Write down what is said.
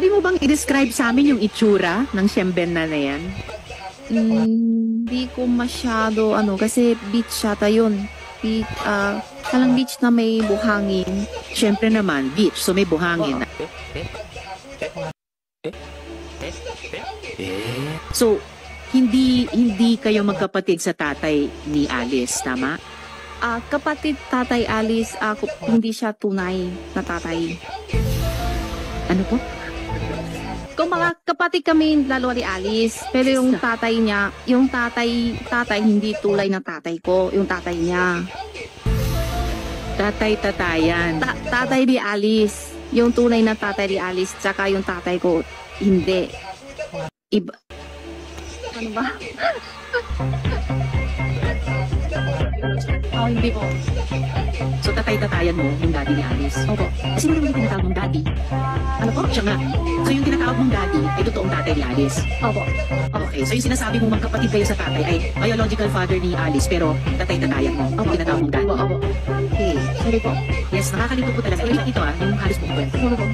Maaari mo bang i-describe sa amin yung itsura ng Siembena na yan? Hindi ko masyado, kasi beach yata yun. Talang beach na may buhangin. Siyempre naman, beach, so may buhangin. So, hindi kayo magkapatid sa tatay ni Alice, tama? Kapatid tatay Alice, hindi siya tunay na tatay. Ano po? Kung mga kapatid kami, lalo ni Alice, pero yung tatay niya, yung tatay hindi tulay na tatay ko, yung tatay niya. Tatay-tatayan. Tatay ni Alice, yung tunay na tatay ni Alice, tsaka yung tatay ko, hindi. Iba. Ano ba? Hindi po. So, tatay-tatayan mo yung daddy ni Alice? Opo. Sino naman yung tinatawag mong daddy? Ano po? Siya nga. So, yung tinatawag mong daddy ay totoong tatay ni Alice? Opo. Okay. So, yung sinasabi mong magkapatid kayo sa tatay ay biological father ni Alice pero tatay-tatayan mo yung tinatawag mong daddy? Opo. Okay. Sorry po. Yes, nakakalito po talaga. Ito yung halos mong kwento. Sorry po.